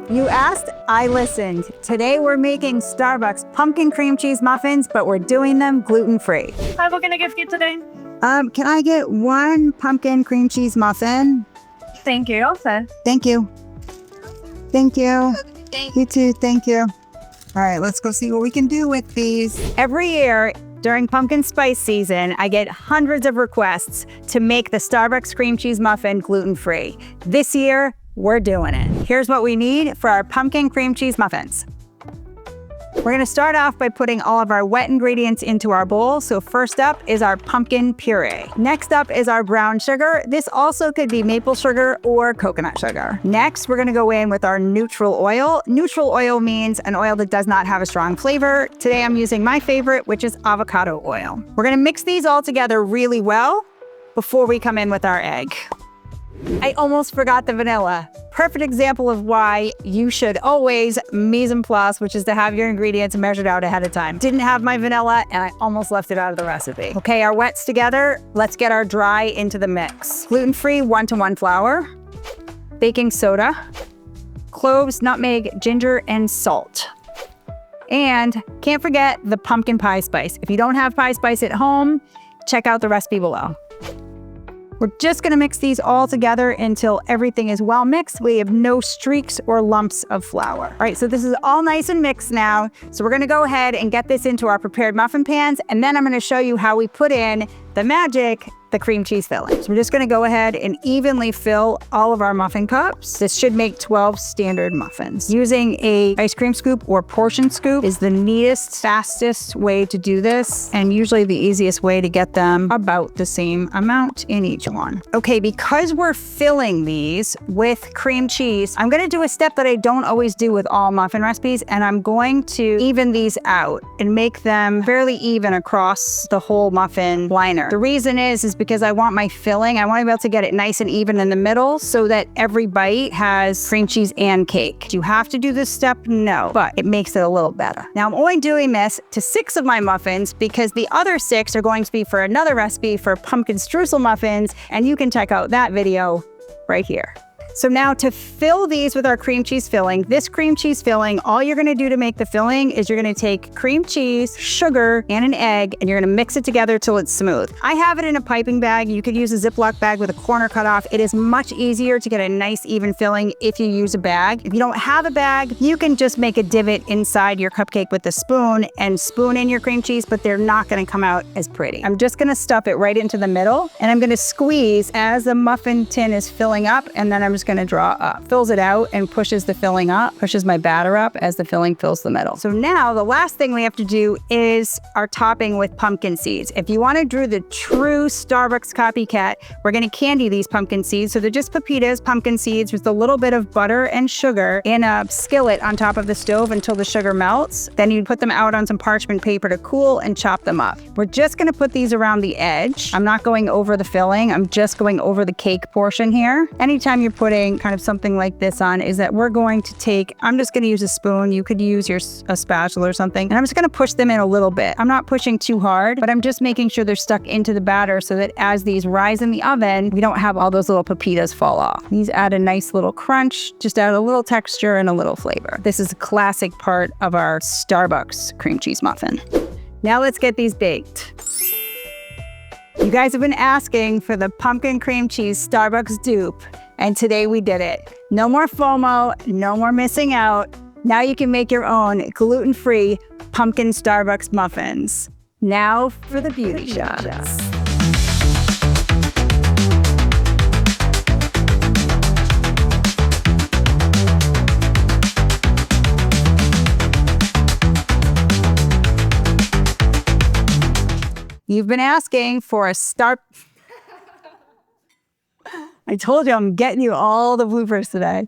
You asked, I listened. Today we're making Starbucks pumpkin cream cheese muffins, but we're doing them gluten-free. Hi, what can I give you today? Can I get one pumpkin cream cheese muffin? Thank you. Also. Thank you. Thank you. You too, thank you. All right, let's go see what we can do with these. Every year during pumpkin spice season, I get hundreds of requests to make the Starbucks cream cheese muffin gluten-free. This year, we're doing it. Here's what we need for our pumpkin cream cheese muffins. We're gonna start off by putting all of our wet ingredients into our bowl. So first up is our pumpkin puree. Next up is our brown sugar. This also could be maple sugar or coconut sugar. Next, we're gonna go in with our neutral oil. Neutral oil means an oil that does not have a strong flavor. Today I'm using my favorite, which is avocado oil. We're gonna mix these all together really well before we come in with our egg. I almost forgot the vanilla. Perfect example of why you should always mise en place, which is to have your ingredients measured out ahead of time. Didn't have my vanilla and I almost left it out of the recipe. Okay, our wet's together. Let's get our dry into the mix. Gluten-free 1-to-1 flour, baking soda, cloves, nutmeg, ginger, and salt. And can't forget the pumpkin pie spice. If you don't have pie spice at home, check out the recipe below. We're just gonna mix these all together until everything is well mixed. We have no streaks or lumps of flour. All right, so this is all nice and mixed now. So we're gonna go ahead and get this into our prepared muffin pans, and then I'm gonna show you how we put in the magic, the cream cheese filling. So we're just gonna go ahead and evenly fill all of our muffin cups. This should make 12 standard muffins. Using a ice cream scoop or portion scoop is the neatest, fastest way to do this, and usually the easiest way to get them about the same amount in each one. Okay, because we're filling these with cream cheese, I'm gonna do a step that I don't always do with all muffin recipes, and I'm going to even these out and make them fairly even across the whole muffin liner. The reason is because I want my filling, I want to be able to get it nice and even in the middle so that every bite has cream cheese and cake. Do you have to do this step? No, but it makes it a little better. Now I'm only doing this to 6 of my muffins because the other 6 are going to be for another recipe for pumpkin streusel muffins, and you can check out that video right here. So now to fill these with our cream cheese filling, this cream cheese filling, all you're gonna do to make the filling is you're gonna take cream cheese, sugar, and an egg, and you're gonna mix it together till it's smooth. I have it in a piping bag. You could use a Ziploc bag with a corner cut off. It is much easier to get a nice even filling if you use a bag. If you don't have a bag, you can just make a divot inside your cupcake with a spoon and spoon in your cream cheese, but they're not gonna come out as pretty. I'm just gonna stuff it right into the middle, and I'm gonna squeeze as the muffin tin is filling up, and then I'm just gonna draw up. Fills it out and pushes the filling up, pushes my batter up as the filling fills the middle. So now the last thing we have to do is our topping with pumpkin seeds. If you want to do the true Starbucks copycat, we're going to candy these pumpkin seeds. So they're just pepitas, pumpkin seeds with a little bit of butter and sugar in a skillet on top of the stove until the sugar melts. Then you put them out on some parchment paper to cool and chop them up. We're just going to put these around the edge. I'm not going over the filling. I'm just going over the cake portion here. Anytime you're putting kind of something like this on, is that we're going to take, I'm just going to use a spoon. You could use a spatula or something. And I'm just going to push them in a little bit. I'm not pushing too hard, but I'm just making sure they're stuck into the batter so that as these rise in the oven, we don't have all those little pepitas fall off. These add a nice little crunch, just add a little texture and a little flavor. This is a classic part of our Starbucks cream cheese muffin. Now let's get these baked. You guys have been asking for the pumpkin cream cheese Starbucks dupe, and today we did it. No more FOMO, no more missing out. Now you can make your own gluten-free pumpkin Starbucks muffins. Now for the beauty shots. You've been asking for a I told you I'm getting you all the bloopers today.